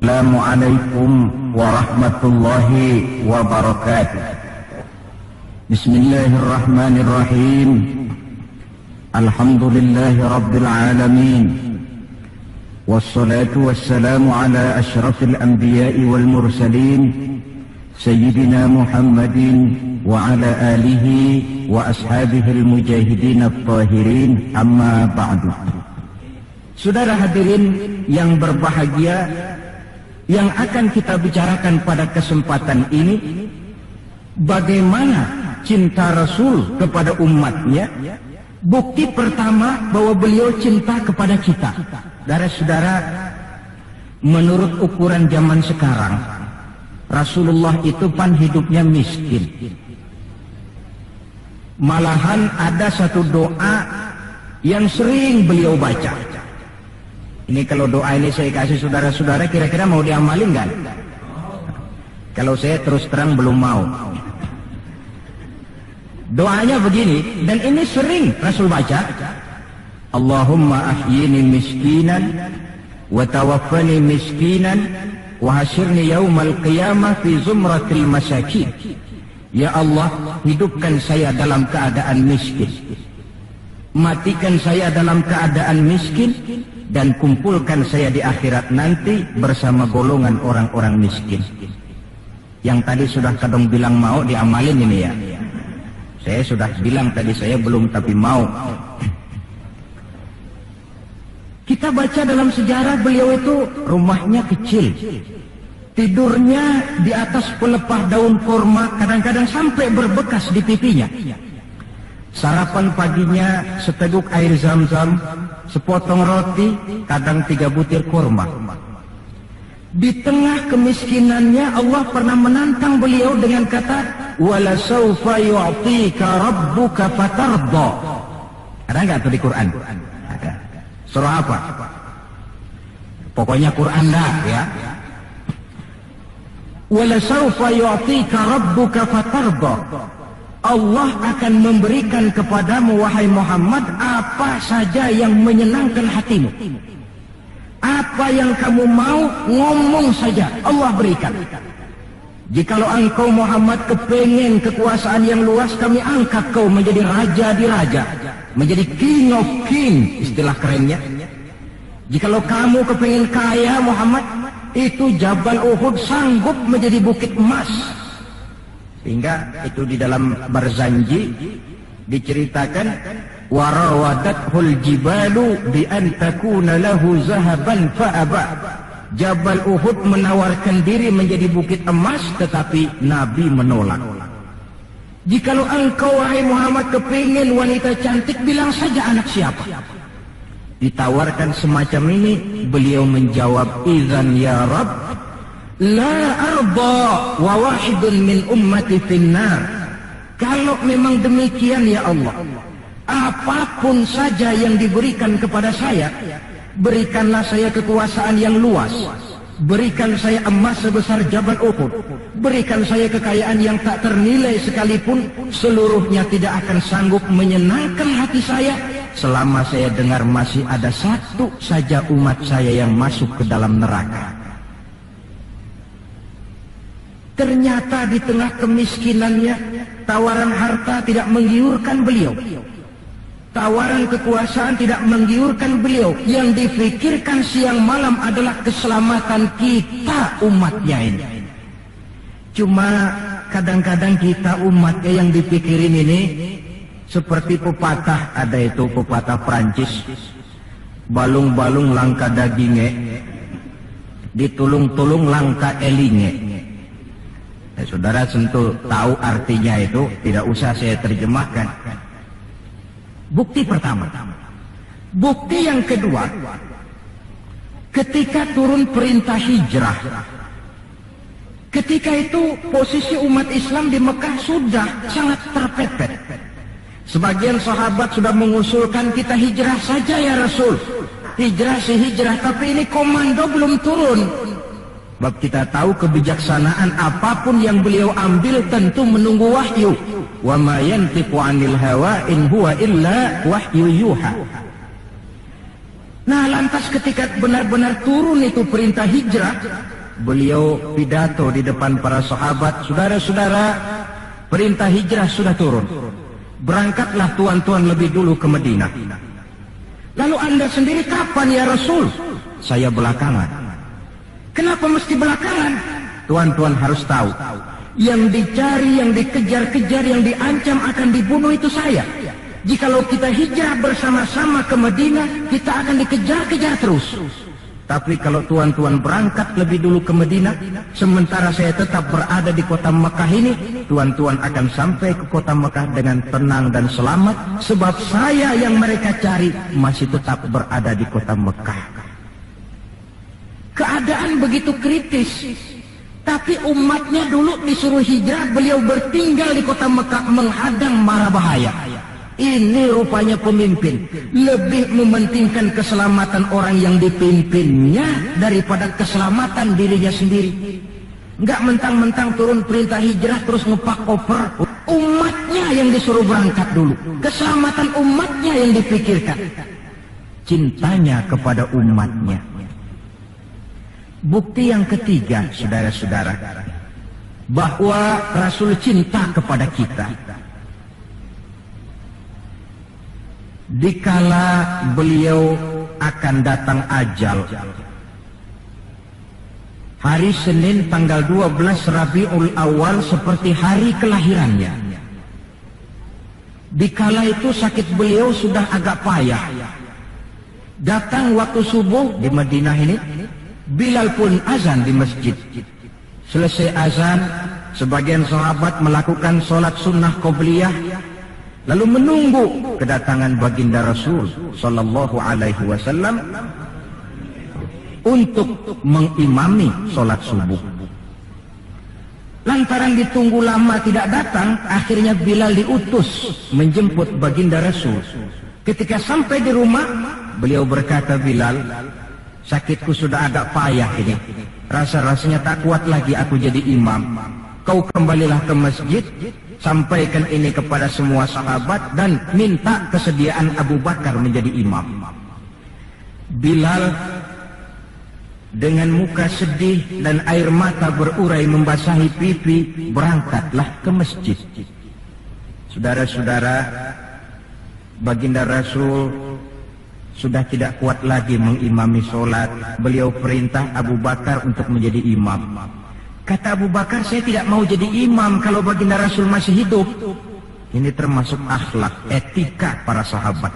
Assalamualaikum warahmatullahi wabarakatuh. Bismillahirrahmanirrahim. Alhamdulillahi rabbil alamin. Wassalatu wassalamu ala ashrafil anbiya'i wal mursalin Sayyidina Muhammadin wa ala alihi wa ashabihil mujahidin at-tahirin, amma ba'du. Saudara hadirin yang berbahagia, yang akan kita bicarakan pada kesempatan ini, bagaimana cinta Rasul kepada umatnya. Bukti pertama bahwa beliau cinta kepada kita. Saudara-saudara, menurut ukuran zaman sekarang, Rasulullah itu pan hidupnya miskin. Malahan ada satu doa yang sering beliau baca. Ini kalau doa ini saya kasih saudara-saudara, kira-kira mau diamalin nggak? Kalau saya terus terang belum mau. Doanya begini, dan ini sering Rasul baca. Allahumma ahyini miskinan wa tawaffani miskinan wa hasyirni yaumal qiyamah fi zumratil masakin. Ya Allah, hidupkan saya dalam keadaan miskin, matikan saya dalam keadaan miskin, dan kumpulkan saya di akhirat nanti bersama golongan orang-orang miskin. Yang tadi sudah kadang bilang mau diamalin ini ya. Saya sudah bilang tadi saya belum, tapi mau. Kita baca dalam sejarah beliau itu rumahnya kecil. Tidurnya di atas pelepah daun kurma, kadang-kadang sampai berbekas di pipinya. Sarapan paginya seteguk air zam-zam, sepotong roti, kadang 3 butir kurma. Di tengah kemiskinannya Allah pernah menantang beliau dengan kata, wala sawfa yu'tika rabbuka fatarda. Ada nggak tuh di Quran? Ada. Surah apa? Pokoknya Quran dah ya. Wala sawfa yu'tika rabbuka fatarda. Allah akan memberikan kepadamu wahai Muhammad apa saja yang menyenangkan hatimu. Apa yang kamu mau, ngomong saja, Allah berikan. Jikalau engkau Muhammad kepengen kekuasaan yang luas, kami angkat kau menjadi raja di raja, menjadi king of king, istilah kerennya. Jikalau kamu kepengen kaya Muhammad, itu Jabal Uhud sanggup menjadi bukit emas. Sehingga itu di dalam Barzanji diceritakan, warawadathul jibalu bi an takuna lahu zahaban fa'aba. Jabal Uhud menawarkan diri menjadi bukit emas, tetapi Nabi menolak. Jikalau engkau wahai Muhammad kepingin wanita cantik, bilang saja anak siapa. Ditawarkan semacam ini, beliau menjawab, idzan ya Rabb la arda wa wahidun min ummati finnar. Kalau memang demikian ya Allah, apapun saja yang diberikan kepada saya, berikanlah saya kekuasaan yang luas, berikan saya emas sebesar Jabal Uhud, berikan saya kekayaan yang tak ternilai sekalipun, seluruhnya tidak akan sanggup menyenangkan hati saya selama saya dengar masih ada satu saja umat saya yang masuk ke dalam neraka. Ternyata di tengah kemiskinannya, tawaran harta tidak menggiurkan beliau. Tawaran kekuasaan tidak menggiurkan beliau. Yang difikirkan siang malam adalah keselamatan kita umatnya ini. Cuma kadang-kadang kita umatnya yang dipikirin ini seperti pepatah, ada itu pepatah Prancis, balung-balung langka dagingnya, ditulung-tulung langka elinge. Saudara tentu tahu artinya itu, tidak usah saya terjemahkan. Bukti pertama. Bukti yang kedua, ketika turun perintah hijrah, ketika itu posisi umat Islam di Mekah sudah sangat terpepet. Sebagian sahabat sudah mengusulkan kita hijrah saja ya Rasul, hijrah si hijrah, tapi ini komando belum turun. Sebab kita tahu kebijaksanaan apapun yang beliau ambil tentu menunggu wahyu. Wa ma yantiqu 'anil hawa in huwa illa wahyu yuha. Nah, lantas ketika benar-benar turun itu perintah hijrah, beliau pidato di depan para sahabat, saudara-saudara, perintah hijrah sudah turun. Berangkatlah tuan-tuan lebih dulu ke Madinah. Lalu Anda sendiri kapan ya Rasul? Saya belakangan. Kenapa mesti belakangan? Tuan-tuan harus tahu, yang dicari, yang dikejar-kejar, yang diancam akan dibunuh itu saya. Jikalau kita hijrah bersama-sama ke Madinah, kita akan dikejar-kejar terus. Tapi kalau tuan-tuan berangkat lebih dulu ke Madinah, sementara saya tetap berada di kota Mekah ini, tuan-tuan akan sampai ke kota Mekah dengan tenang dan selamat, sebab saya yang mereka cari masih tetap berada di kota Mekah. Keadaan begitu kritis, tapi umatnya dulu disuruh hijrah, beliau bertinggal di kota Mekah menghadang mara bahaya. Ini rupanya pemimpin lebih mementingkan keselamatan orang yang dipimpinnya daripada keselamatan dirinya sendiri. Enggak mentang-mentang turun perintah hijrah terus ngepak koper. Umatnya yang disuruh berangkat dulu, keselamatan umatnya yang dipikirkan, cintanya kepada umatnya. Bukti yang ketiga, saudara-saudara, bahwa Rasul cinta kepada kita. Dikala beliau akan datang ajal, hari Senin tanggal 12 Rabiul Awal seperti hari kelahirannya. Dikala itu sakit beliau sudah agak payah. Datang waktu subuh di Madinah ini, Bilal pun azan di masjid. Selesai azan, sebagian sahabat melakukan sholat sunnah qobliyah, lalu menunggu kedatangan baginda Rasul sallallahu alaihi wasallam untuk mengimami sholat subuh. Lantaran ditunggu lama tidak datang, akhirnya Bilal diutus menjemput baginda Rasul. Ketika sampai di rumah, beliau berkata, Bilal, sakitku sudah agak payah ini. Rasa-rasanya tak kuat lagi aku jadi imam. Kau kembalilah ke masjid, sampaikan ini kepada semua sahabat dan minta kesediaan Abu Bakar menjadi imam. Bilal dengan muka sedih dan air mata berurai membasahi pipi berangkatlah ke masjid. Saudara-saudara, baginda Rasul sudah tidak kuat lagi mengimami sholat. Beliau perintah Abu Bakar untuk menjadi imam. Kata Abu Bakar, saya tidak mau jadi imam kalau baginda Rasul masih hidup. Ini termasuk akhlak, etika para sahabat.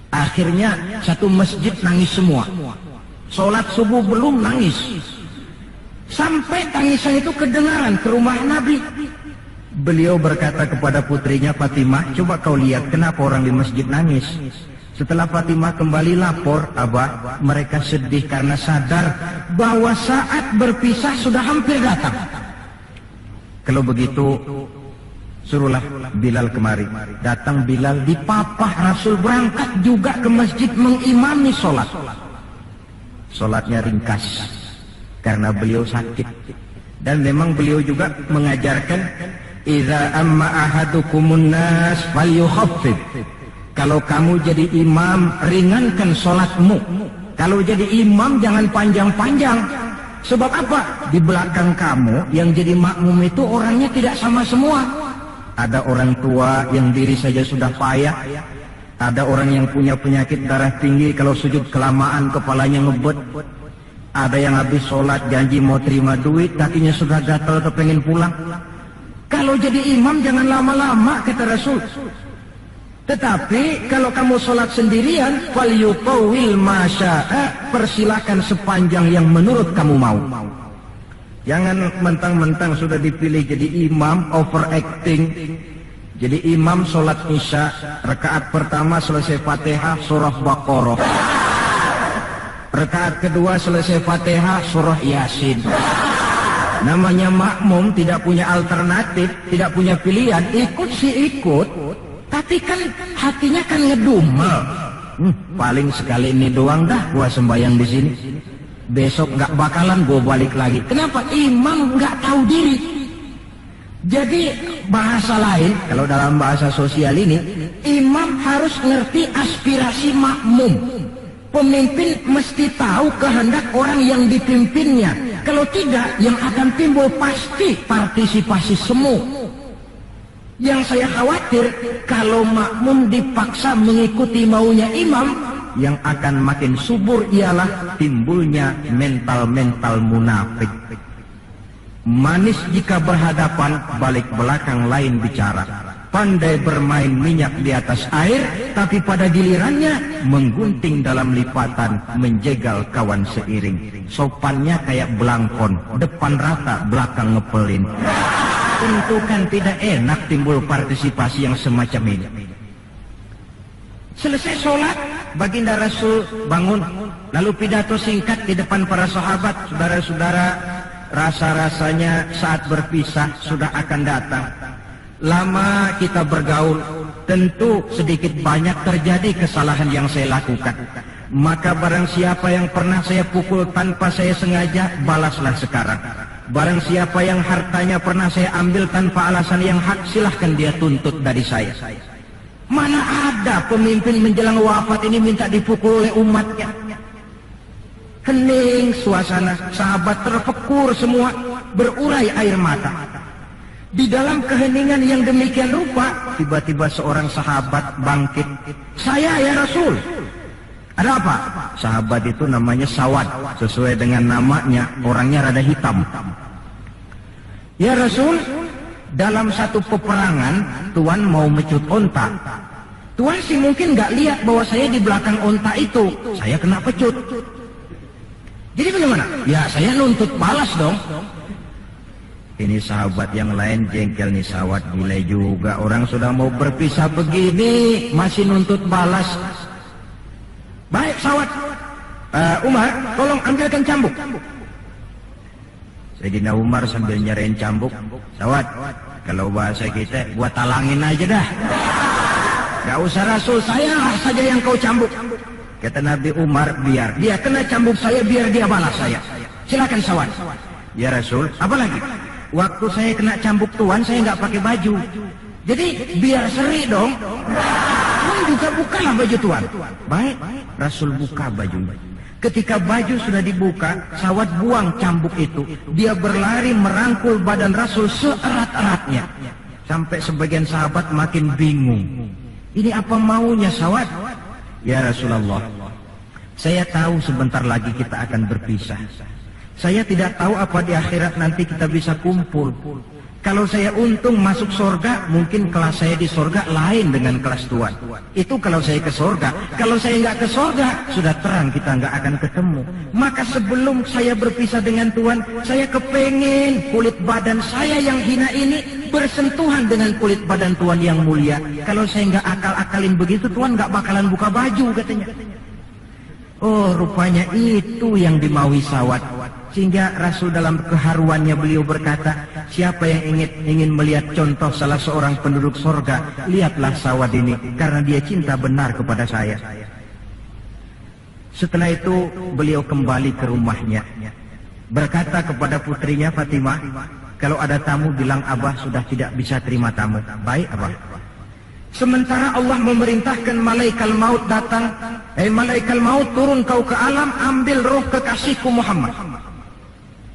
Akhirnya satu masjid nangis semua. Sholat subuh belum nangis. Sampai tangisan itu kedengaran ke rumah Nabi. Beliau berkata kepada putrinya Fatimah, coba kau lihat kenapa orang di masjid nangis. Setelah Fatimah kembali lapor, Abah, mereka sedih karena sadar bahwa saat berpisah sudah hampir datang. Kalau begitu, suruhlah Bilal kemari. Datang Bilal, dipapah Rasul berangkat juga ke masjid mengimami sholat. Sholatnya ringkas karena beliau sakit. Dan memang beliau juga mengajarkan, idza amma ahadukumun nas falyukhaffif. Kalau kamu jadi imam, ringankan sholatmu. Kalau jadi imam, jangan panjang-panjang. Sebab apa? Di belakang kamu, yang jadi makmum itu orangnya tidak sama semua. Ada orang tua yang diri saja sudah payah. Ada orang yang punya penyakit darah tinggi, kalau sujud kelamaan kepalanya ngebet. Ada yang habis sholat janji mau terima duit, kakinya sudah gatal kepengen pulang. Kalau jadi imam, jangan lama-lama, kata Rasul. Tetapi kalau kamu sholat sendirian, falyutawwil ma syaa, persilakan sepanjang yang menurut kamu mau. Jangan mentang-mentang sudah dipilih jadi imam, overacting. Jadi imam sholat isya, rakaat pertama selesai Fatihah surah Baqarah. Rakaat kedua selesai Fatihah surah Yasin. Namanya makmum, tidak punya alternatif, tidak punya pilihan, ikut sih ikut. Tapi kan hatinya kan ngedumel. Paling sekali ini doang dah gua sembahyang di sini. Besok nggak bakalan gua balik lagi. Kenapa? Imam nggak tahu diri. Jadi bahasa lain, kalau dalam bahasa sosial ini, imam harus ngerti aspirasi makmum. Pemimpin mesti tahu kehendak orang yang dipimpinnya. Kalau tidak, yang akan timbul pasti partisipasi semu. Yang saya khawatir, kalau makmum dipaksa mengikuti maunya imam, yang akan makin subur ialah timbulnya mental-mental munafik. Manis jika berhadapan, balik belakang lain bicara. Pandai bermain minyak di atas air, tapi pada gilirannya menggunting dalam lipatan, menjegal kawan seiring. Sopannya kayak belangkon, depan rata, belakang ngepelin. Tentu kan tidak enak timbul partisipasi yang semacam ini. Selesai sholat, baginda Rasul bangun, lalu pidato singkat di depan para sahabat. Saudara-saudara, rasa-rasanya saat berpisah sudah akan datang. Lama kita bergaul, tentu sedikit banyak terjadi kesalahan yang saya lakukan. Maka barang siapa yang pernah saya pukul tanpa saya sengaja, balaslah sekarang. Barang siapa yang hartanya pernah saya ambil tanpa alasan yang hak, silahkan dia tuntut dari saya. Mana ada pemimpin menjelang wafat ini minta dipukul oleh umatnya. Hening suasana, sahabat terpekur semua, berurai air mata. Di dalam keheningan yang demikian rupa, tiba-tiba seorang sahabat bangkit. Saya ya Rasul. Ada apa? Sahabat itu namanya Sawad, sesuai dengan namanya, orangnya rada hitam. Ya Rasul, dalam satu peperangan, Tuan mau mecut onta. Tuan sih mungkin nggak lihat bahwa saya di belakang onta itu. Saya kena pecut. Jadi bagaimana? Ya saya nuntut balas dong. Ini sahabat yang lain jengkel nih, Sawad gila juga. Orang sudah mau berpisah begini, masih nuntut balas. Baik Sawad, Umar, tolong ambilkan cambuk. Sayyidina Umar sambil nyerahin cambuk. Sawad, kalau bahasa kita, gua talangin aja dah. Gak usah Rasul, saya saja yang kau cambuk. Kata Nabi Umar, biar dia kena cambuk saya, biar dia balas saya. Silakan Sawad. Ya Rasul, apa lagi? Waktu saya kena cambuk Tuan, saya nggak pakai baju. Jadi biar seri dong. Tuan juga bukalah baju Tuan. Baik, Rasul buka bajunya. Ketika baju sudah dibuka, Sawad buang cambuk itu. Dia berlari merangkul badan Rasul seerat-eratnya. Sampai sebagian sahabat makin bingung. Ini apa maunya Sawad? Ya Rasulullah, saya tahu sebentar lagi kita akan berpisah. Saya tidak tahu apa di akhirat nanti kita bisa kumpul. Kalau saya untung masuk surga, mungkin kelas saya di surga lain dengan kelas Tuan. Itu kalau saya ke surga. Kalau saya nggak ke surga, sudah terang kita nggak akan ketemu. Maka sebelum saya berpisah dengan Tuan, saya kepengen kulit badan saya yang hina ini bersentuhan dengan kulit badan Tuan yang mulia. Kalau saya nggak akal-akalin begitu, Tuan nggak bakalan buka baju katanya. Oh, rupanya itu yang dimaui Sawad. Sehingga Rasul dalam keharuannya beliau berkata, siapa yang ingin melihat contoh salah seorang penduduk surga, lihatlah Sawad ini, karena dia cinta benar kepada saya. Setelah itu beliau kembali ke rumahnya, berkata kepada putrinya Fatimah, kalau ada tamu bilang Abah sudah tidak bisa terima tamu. Baik Abah. Sementara Allah memerintahkan malaikat maut datang, malaikat maut turun kau ke alam, ambil roh kekasihku Muhammad.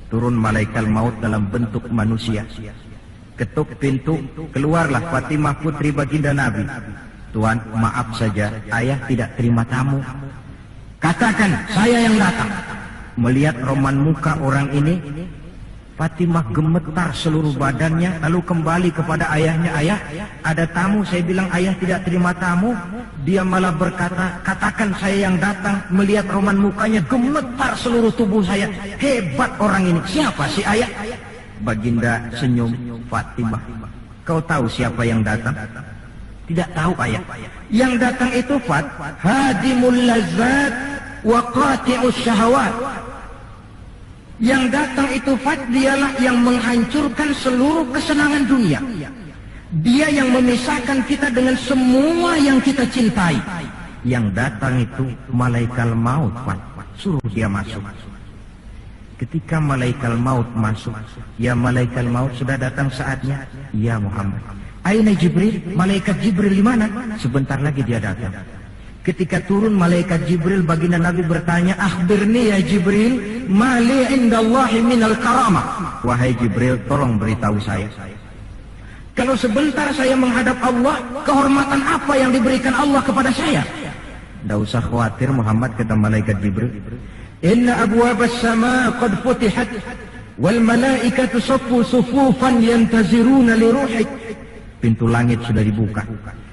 Turun malaikat maut dalam bentuk manusia. Ketuk pintu, keluarlah Fatimah putri baginda Nabi. Tuan, maaf saja, ayah tidak terima tamu. Katakan, saya yang datang. Melihat roman muka orang ini, Fatimah gemetar seluruh badannya, lalu kembali kepada ayahnya. Ayah, ada tamu. Saya bilang ayah tidak terima tamu. Dia malah berkata, katakan saya yang datang. Melihat roman mukanya, gemetar seluruh tubuh saya. Hebat orang ini. Siapa sih ayah? Baginda senyum. Fatimah, kau tahu siapa yang datang? Tidak tahu ayah. Yang datang itu Fat, hadimul lazzat wa qati'us syahawat. Yang datang itu Fat, dialah yang menghancurkan seluruh kesenangan dunia. Dia yang memisahkan kita dengan semua yang kita cintai. Yang datang itu malaikat maut Fat. Suruh dia masuk. Ketika malaikat maut masuk, ya malaikat maut sudah datang saatnya. Ya Muhammad. Aina Jibril, malaikat Jibril di mana? Sebentar lagi dia datang. Ketika turun malaikat Jibril, baginda Nabi bertanya, "Akhbirni ya Jibril, ma li indallahi minal karamah." Wahai Jibril, tolong beritahu saya. Kalau sebentar saya menghadap Allah, kehormatan apa yang diberikan Allah kepada saya? Tidak usah khawatir Muhammad, kata malaikat Jibril. Inna abwabas sama qad futihat wal malaikatu saffu sufufan yantaziruna li ruhik. Pintu langit sudah dibuka.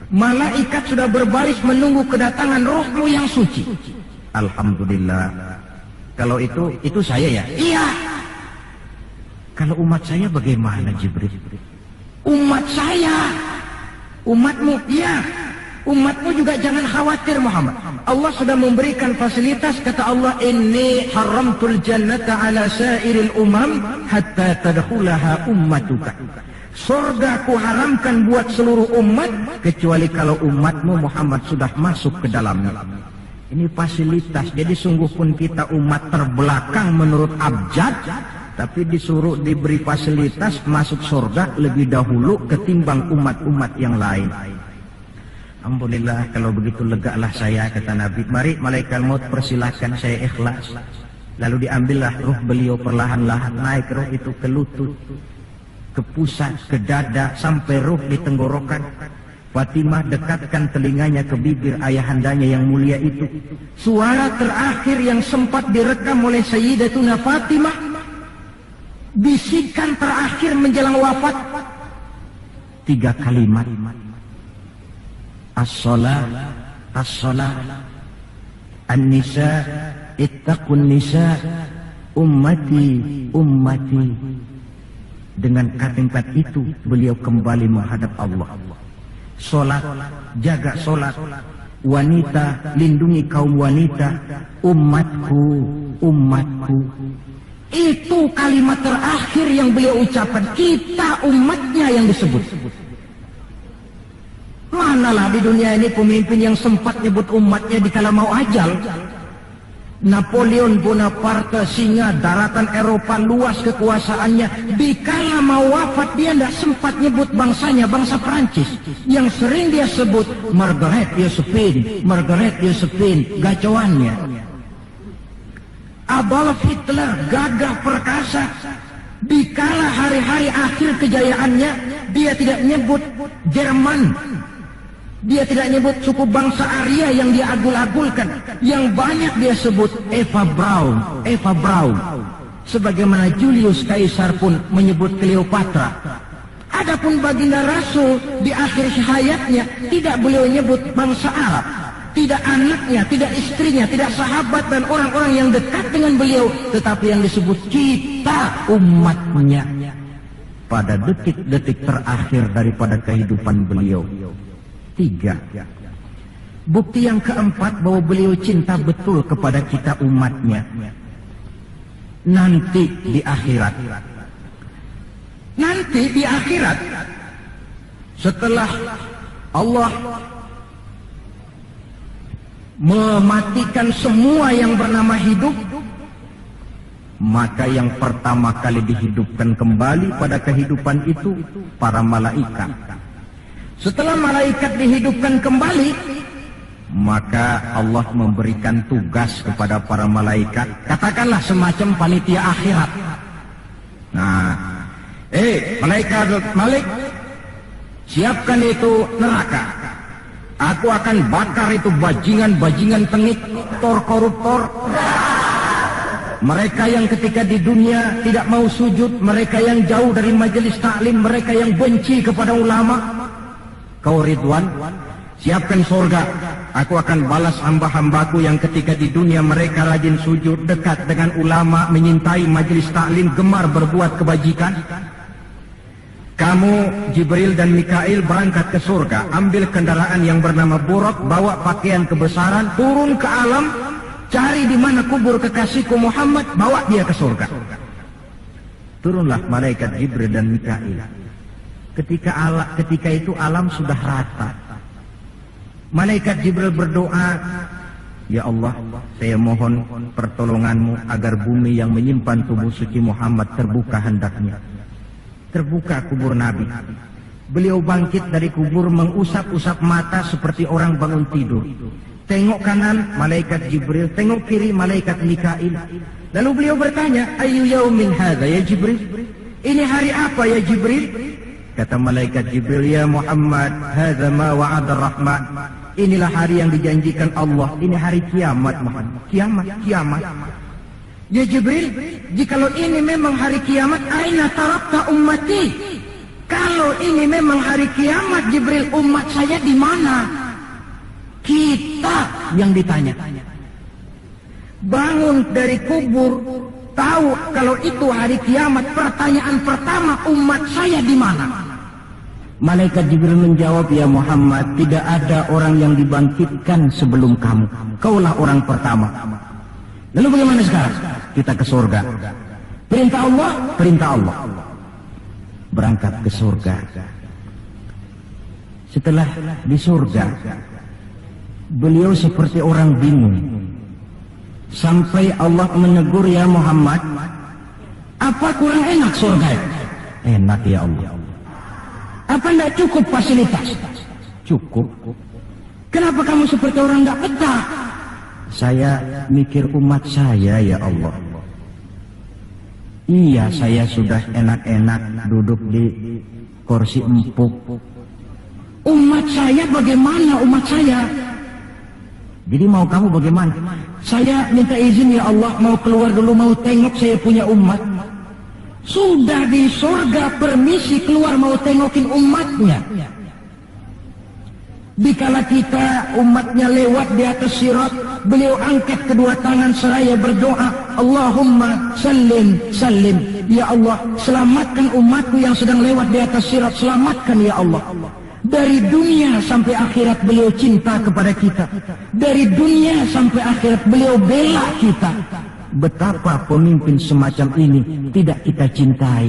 Malaikat sudah berbaris menunggu kedatangan rohmu yang suci. Alhamdulillah. Kalau itu saya ya? Iya. Kalau umat saya bagaimana Jibril? Umat saya. Umatmu? Iya. Umatmu juga jangan khawatir Muhammad. Allah sudah memberikan fasilitas, kata Allah, inni haramtul jannata ala sairil umam hatta tadkhulaha ummatuka. Surga ku haramkan buat seluruh umat kecuali kalau umatmu Muhammad sudah masuk ke dalamnya. Ini fasilitas. Jadi sungguh pun kita umat terbelakang menurut abjad, tapi disuruh diberi fasilitas masuk surga lebih dahulu ketimbang umat-umat yang lain. Alhamdulillah, kalau begitu legalah saya, kata Nabi. Mari malaikat maut persilahkan, saya ikhlas. Lalu diambillah ruh beliau perlahan-lahan, naik ruh itu ke lutut, ke pusat, ke dada, sampai ruh di tenggorokan. Fatimah dekatkan telinganya ke bibir ayahandanya yang mulia itu. Suara terakhir yang sempat direkam oleh Sayyidatuna Fatimah, bisikan terakhir menjelang wafat, 3 kalimat. As-salat, as-salat, an-nisa, ittaqun nisa, ummati, ummati. Dengan kalimat itu beliau kembali menghadap Allah. Solat, jaga solat. Wanita, lindungi kaum wanita. Umatku, umatku. Itu kalimat terakhir yang beliau ucapkan. Kita umatnya yang disebut. Manalah di dunia ini pemimpin yang sempat nyebut umatnya dikala mau ajal. Napoleon Bonaparte, singa daratan Eropa, luas kekuasaannya, dikala mau wafat dia tidak sempat nyebut bangsanya, bangsa Perancis. Yang sering dia sebut Margaret Josephine, Margaret Josephine, gacoannya. Adolf Hitler, gagah perkasa, dikala hari-hari akhir kejayaannya, dia tidak nyebut Jerman. Dia tidak nyebut suku bangsa Arya yang dia agul-agulkan. Yang banyak dia sebut Eva Braun, Eva Braun. Sebagaimana Julius Caesar pun menyebut Cleopatra. Adapun baginda Rasul di akhir hayatnya tidak beliau nyebut bangsa Arab. Tidak anaknya, tidak istrinya, tidak sahabat dan orang-orang yang dekat dengan beliau. Tetapi yang disebut kita umatnya. Pada detik-detik terakhir daripada kehidupan beliau. 3. Bukti yang keempat bahwa beliau cinta betul kepada kita umatnya. Nanti di akhirat. Nanti di akhirat. Setelah Allah mematikan semua yang bernama hidup, maka yang pertama kali dihidupkan kembali pada kehidupan itu para malaikat. Setelah malaikat dihidupkan kembali, maka Allah memberikan tugas kepada para malaikat, katakanlah semacam panitia akhirat. Nah, malaikat Malik, siapkan itu neraka. Aku akan bakar itu bajingan-bajingan tengik, koruptor. Mereka yang ketika di dunia tidak mau sujud, mereka yang jauh dari majelis taklim, mereka yang benci kepada ulama. Kau Ridwan, siapkan surga. Aku akan balas hamba-hambaku yang ketika di dunia mereka rajin sujud, dekat dengan ulama, menyintai majelis taklim, gemar berbuat kebajikan. Kamu, Jibril dan Mikail berangkat ke surga, ambil kendaraan yang bernama Buraq, bawa pakaian kebesaran, turun ke alam, cari di mana kubur kekasihku Muhammad, bawa dia ke surga. Turunlah malaikat Jibril dan Mikail. Ketika itu alam sudah rata. Malaikat Jibril berdoa, ya Allah, saya mohon pertolonganmu agar bumi yang menyimpan tubuh suci Muhammad terbuka hendaknya. Terbuka kubur Nabi. Beliau bangkit dari kubur mengusap-usap mata seperti orang bangun tidur. Tengok kanan, malaikat Jibril. Tengok kiri, malaikat Mikail. Lalu beliau bertanya, ayu yaumin hadza ya Jibril? Ini hari apa ya Jibril? Kata malaikat Jibril, ya Muhammad, hadza ma wa'ada ar-Rahman. Inilah hari yang dijanjikan Allah. Ini hari kiamat, Muhammad. Kiamat. Ya Jibril, jikalau ini memang hari kiamat, aina tarakta ummati? Kalau ini memang hari kiamat, Jibril, umat saya di mana? Kita yang ditanya. Bangun dari kubur, tahu kalau itu hari kiamat, pertanyaan pertama, umat saya di mana? Malaikat Jibril menjawab, ya Muhammad, tidak ada orang yang dibangkitkan sebelum kamu. Kaulah orang pertama. Lalu bagaimana sekarang? Kita ke surga. Perintah Allah, perintah Allah. Berangkat ke surga. Setelah di surga, beliau seperti orang bingung. Sampai Allah menegur, ya Muhammad, apa kurang enak surga? Enak ya Allah. Apa tidak cukup fasilitas? Cukup. Kenapa kamu seperti orang tidak betah? Saya mikir umat saya ya Allah. Iya, saya sudah enak-enak duduk di kursi empuk. Umat saya bagaimana umat saya? Jadi mau kamu bagaimana? Saya minta izin ya Allah, mau keluar dulu, mau tengok saya punya umat. Sudah di surga, permisi keluar mau tengokin umatnya. Dikala kita umatnya lewat di atas sirat, beliau angkat kedua tangan seraya berdoa, Allahumma sallim sallim. Ya Allah, selamatkan umatku yang sedang lewat di atas sirat, selamatkan ya Allah. Dari dunia sampai akhirat beliau cinta kepada kita. Dari dunia sampai akhirat beliau bela kita. Betapa pemimpin semacam ini tidak kita cintai.